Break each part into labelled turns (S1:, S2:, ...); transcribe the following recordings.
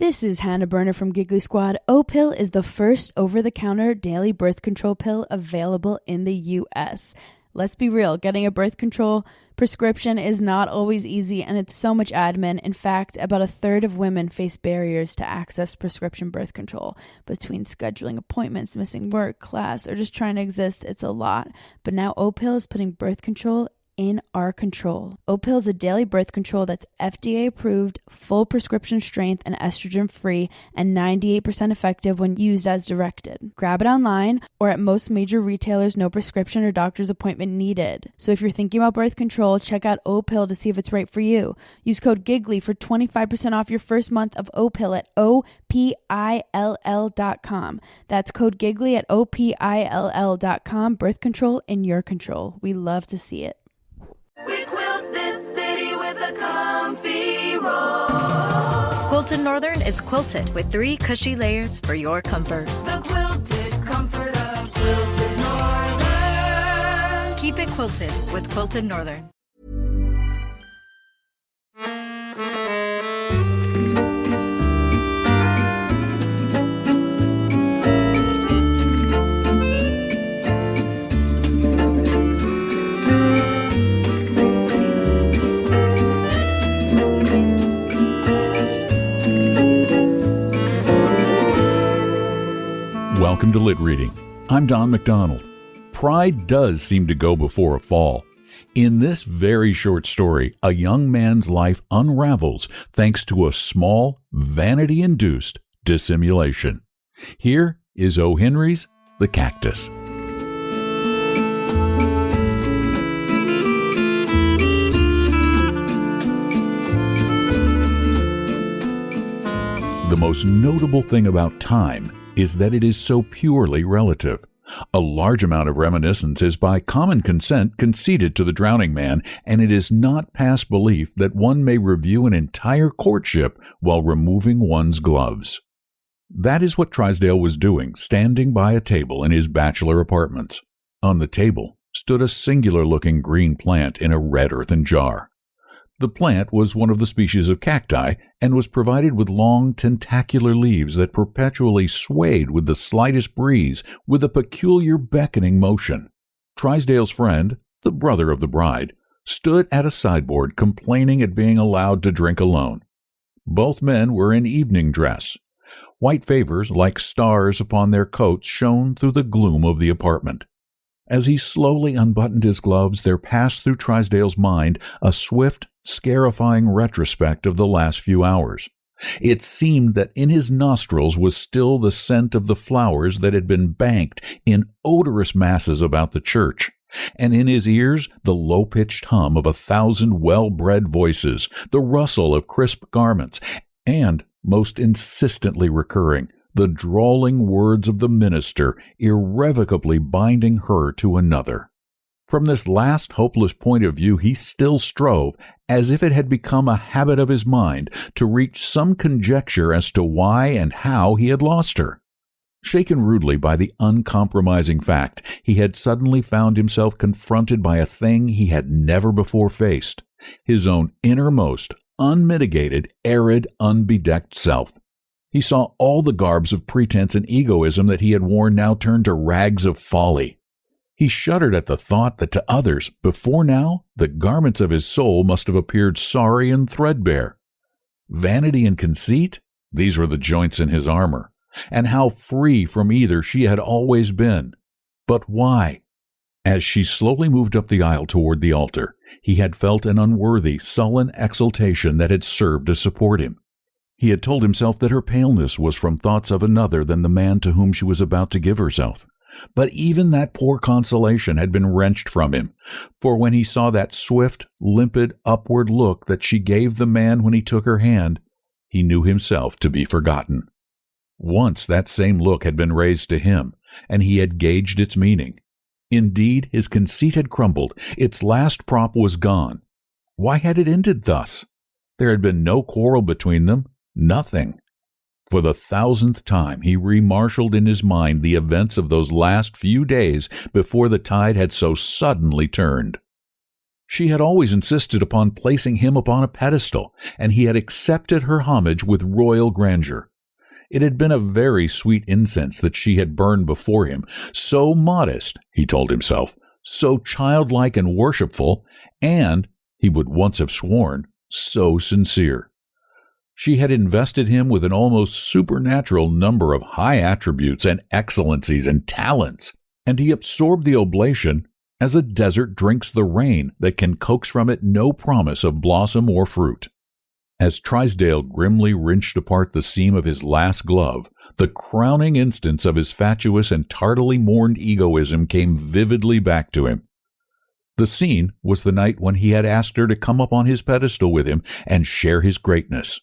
S1: This is Hannah Berner from Giggly Squad. O-Pill is the first over-the-counter daily birth control pill available in the U.S. Let's be real, getting a birth control prescription is not always easy, and it's so much admin. In fact, about a third of women face barriers to access prescription birth control. Between scheduling appointments, missing work, class, or just trying to exist, it's a lot. But now O-Pill is putting birth control in our control. O-Pill is a daily birth control that's FDA approved, full prescription strength, and estrogen free, and 98% effective when used as directed. Grab it online or at most major retailers, no prescription or doctor's appointment needed. So if you're thinking about birth control, check out O-Pill to see if it's right for you. Use code GIGGLY for 25% off your first month of O-Pill at OPILL.com. That's code GIGGLY at OPILL.com. Birth control in your control. We love to see it.
S2: We quilt this city with a comfy roll.
S3: Quilted Northern is quilted with 3 cushy layers for your comfort.
S2: The quilted comfort of Quilted Northern.
S3: Keep it quilted with Quilted Northern.
S4: Welcome to LitReading. I'm Don McDonald. Pride does seem to go before a fall. In this very short story, a young man's life unravels thanks to a small, vanity-induced dissimulation. Here is O. Henry's The Cactus. The most notable thing about time is that it is so purely relative. A large amount of reminiscence is by common consent conceded to the drowning man, and it is not past belief that one may review an entire courtship while removing one's gloves. That is what Trysdale was doing, standing by a table in his bachelor apartments. On the table stood a singular-looking green plant in a red earthen jar. The plant was one of the species of cacti and was provided with long tentacular leaves that perpetually swayed with the slightest breeze with a peculiar beckoning motion. Trysdale's friend, the brother of the bride, stood at a sideboard complaining at being allowed to drink alone. Both men were in evening dress. White favors like stars upon their coats shone through the gloom of the apartment. As he slowly unbuttoned his gloves, there passed through Trysdale's mind a swift, scarifying retrospect of the last few hours. It seemed that in his nostrils was still the scent of the flowers that had been banked in odorous masses about the church, and in his ears the low-pitched hum of 1,000 well-bred voices, the rustle of crisp garments, and, most insistently recurring, the drawling words of the minister irrevocably binding her to another. From this last hopeless point of view he still strove, as if it had become a habit of his mind, to reach some conjecture as to why and how he had lost her. Shaken rudely by the uncompromising fact, he had suddenly found himself confronted by a thing he had never before faced, his own innermost, unmitigated, arid, unbedecked self. He saw all the garbs of pretense and egoism that he had worn now turned to rags of folly. He shuddered at the thought that to others, before now, the garments of his soul must have appeared sorry and threadbare. Vanity and conceit? These were the joints in his armor. And how free from either she had always been. But why? As she slowly moved up the aisle toward the altar, he had felt an unworthy, sullen exultation that had served to support him. He had told himself that her paleness was from thoughts of another than the man to whom she was about to give herself. But even that poor consolation had been wrenched from him, for when he saw that swift, limpid, upward look that she gave the man when he took her hand, he knew himself to be forgotten. Once that same look had been raised to him, and he had gauged its meaning. Indeed, his conceit had crumbled, its last prop was gone. Why had it ended thus? There had been no quarrel between them. Nothing. For the 1,000th time he remarshaled in his mind the events of those last few days before the tide had so suddenly turned. She had always insisted upon placing him upon a pedestal, and he had accepted her homage with royal grandeur. It had been a very sweet incense that she had burned before him, so modest, he told himself, so childlike and worshipful, and, he would once have sworn, so sincere. She had invested him with an almost supernatural number of high attributes and excellencies and talents, and he absorbed the oblation as a desert drinks the rain that can coax from it no promise of blossom or fruit. As Trysdale grimly wrenched apart the seam of his last glove, the crowning instance of his fatuous and tardily mourned egoism came vividly back to him. The scene was the night when he had asked her to come up on his pedestal with him and share his greatness.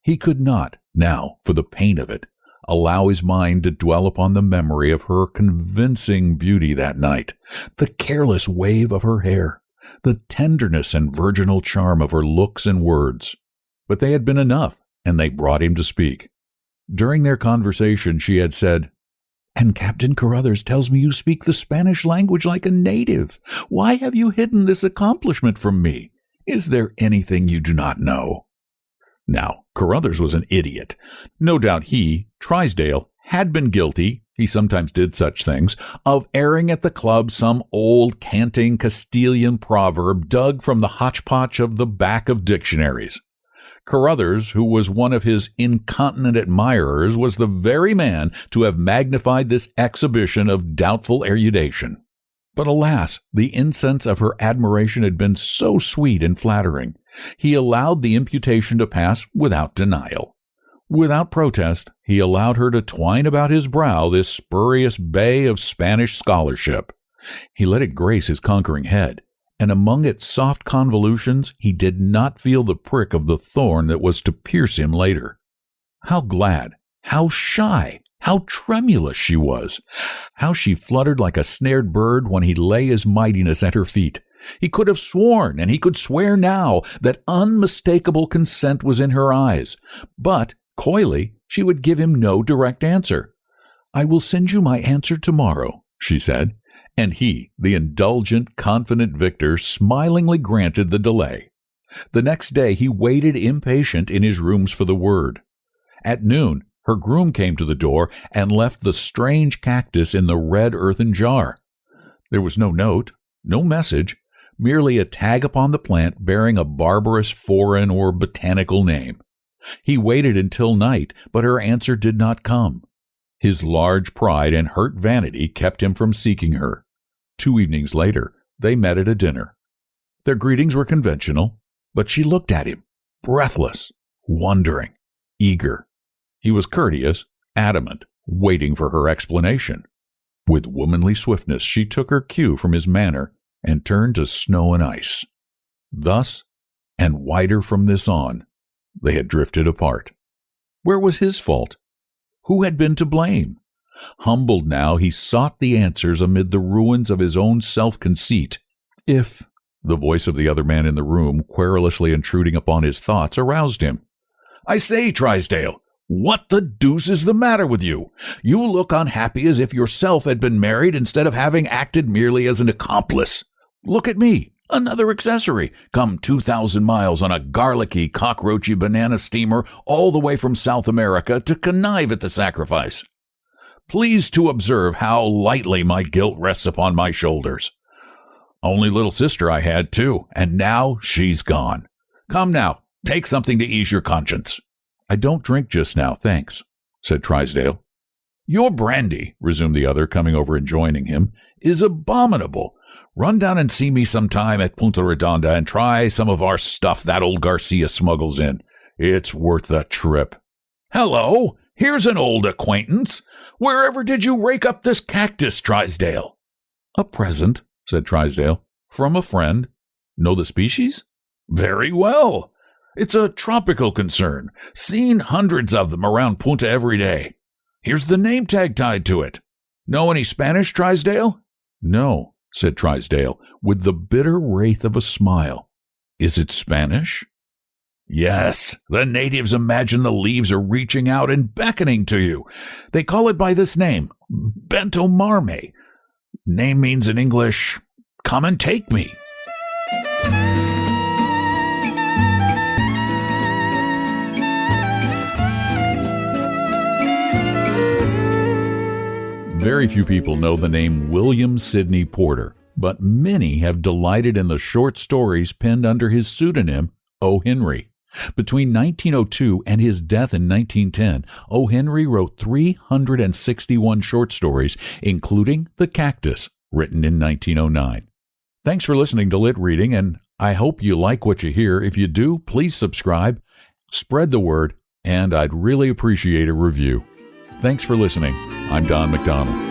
S4: He could not, now, for the pain of it, allow his mind to dwell upon the memory of her convincing beauty that night, the careless wave of her hair, the tenderness and virginal charm of her looks and words. But they had been enough, and they brought him to speak. During their conversation she had said, "And Captain Carruthers tells me you speak the Spanish language like a native. Why have you hidden this accomplishment from me? Is there anything you do not know?" Now, Carruthers was an idiot. No doubt he, Trysdale, had been guilty, he sometimes did such things, of airing at the club some old canting Castilian proverb dug from the hotchpotch of the back of dictionaries. Carruthers, who was one of his incontinent admirers, was the very man to have magnified this exhibition of doubtful erudition. But alas, the incense of her admiration had been so sweet and flattering. He allowed the imputation to pass without denial. Without protest, he allowed her to twine about his brow this spurious bay of Spanish scholarship. He let it grace his conquering head, and among its soft convolutions he did not feel the prick of the thorn that was to pierce him later. How glad, how shy, how tremulous she was! How she fluttered like a snared bird when he lay his mightiness at her feet! He could have sworn, and he could swear now, that unmistakable consent was in her eyes. But, coyly, she would give him no direct answer. "I will send you my answer tomorrow," she said, and he, the indulgent, confident victor, smilingly granted the delay. The next day he waited impatient in his rooms for the word. At noon, her groom came to the door and left the strange cactus in the red earthen jar. There was no note, no message, merely a tag upon the plant bearing a barbarous foreign or botanical name. He waited until night, but her answer did not come. His large pride and hurt vanity kept him from seeking her. 2 evenings later, they met at a dinner. Their greetings were conventional, but she looked at him, breathless, wondering, eager. He was courteous, adamant, waiting for her explanation. With womanly swiftness, she took her cue from his manner and turned to snow and ice. Thus, and wider from this on, they had drifted apart. Where was his fault? Who had been to blame? Humbled now, he sought the answers amid the ruins of his own self-conceit. If, the voice of the other man in the room, querulously intruding upon his thoughts, aroused him. "I say, Trysdale, what the deuce is the matter with you? You look unhappy as if yourself had been married instead of having acted merely as an accomplice. Look at me, another accessory, come 2,000 miles on a garlicky, cockroachy banana steamer all the way from South America to connive at the sacrifice. Please to observe how lightly my guilt rests upon my shoulders. Only little sister I had, too, and now she's gone. Come now, take something to ease your conscience." "I don't drink just now, thanks," said Trysdale. "Your brandy," resumed the other, coming over and joining him, "is abominable. Run down and see me sometime at Punta Redonda and try some of our stuff that old Garcia smuggles in. It's worth the trip. Hello, here's an old acquaintance. Wherever did you rake up this cactus, Trysdale?" "A present," said Trysdale, "from a friend. Know the species?" "Very well. It's a tropical concern. Seen hundreds of them around Punta every day. Here's the name tag tied to it. Know any Spanish, Trysdale?" "No," said Trysdale, with the bitter wraith of a smile. "Is it Spanish?" "Yes. The natives imagine the leaves are reaching out and beckoning to you. They call it by this name, Bentomarme. Name means in English, come and take me." Very few people know the name William Sidney Porter, but many have delighted in the short stories penned under his pseudonym, O. Henry. Between 1902 and his death in 1910, O. Henry wrote 361 short stories, including The Cactus, written in 1909. Thanks for listening to Lit Reading, and I hope you like what you hear. If you do, please subscribe, spread the word, and I'd really appreciate a review. Thanks for listening. I'm Don McDonald.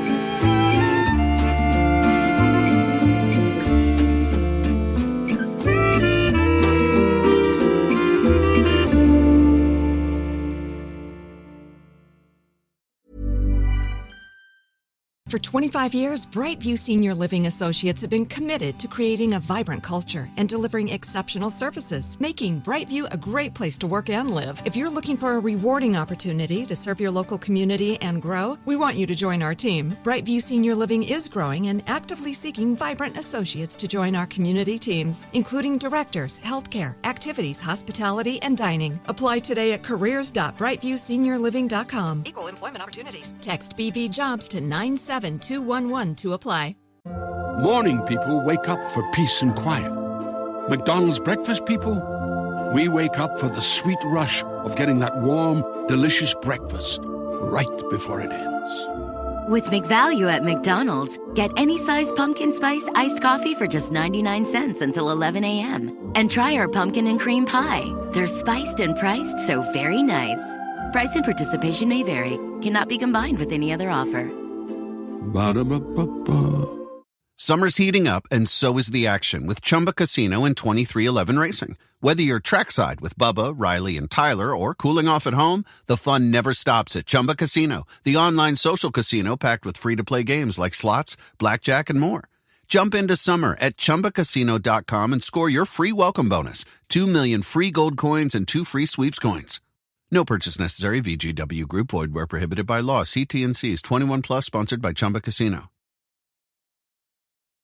S5: For 25 years, Brightview Senior Living Associates have been committed to creating a vibrant culture and delivering exceptional services, making Brightview a great place to work and live. If you're looking for a rewarding opportunity to serve your local community and grow, we want you to join our team. Brightview Senior Living is growing and actively seeking vibrant associates to join our community teams, including directors, healthcare, activities, hospitality, and dining. Apply today at careers.brightviewseniorliving.com. Equal employment opportunities. Text BV Jobs to 97211 to apply.
S6: Morning people wake up for peace and quiet. McDonald's breakfast people, we wake up for the sweet rush of getting that warm, delicious breakfast right before it ends.
S7: With McValue at McDonald's, get any size pumpkin spice iced coffee for just 99 cents until 11 a.m. And try our pumpkin and cream pie. They're spiced and priced so very nice. Price and participation may vary. Cannot be combined with any other offer.
S6: Ba-da-ba-ba-ba.
S8: Summer's heating up, and so is the action with Chumba Casino and 23XI Racing. Whether you're trackside with Bubba, Riley, and Tyler, or cooling off at home, the fun never stops at Chumba Casino, the online social casino packed with free-to-play games like slots, blackjack, and more. Jump into summer at ChumbaCasino.com and score your free welcome bonus, 2 million free gold coins and 2 free sweeps coins. No purchase necessary. VGW Group. Void where prohibited by law. See T&Cs. 21 plus. Sponsored by Chumba Casino.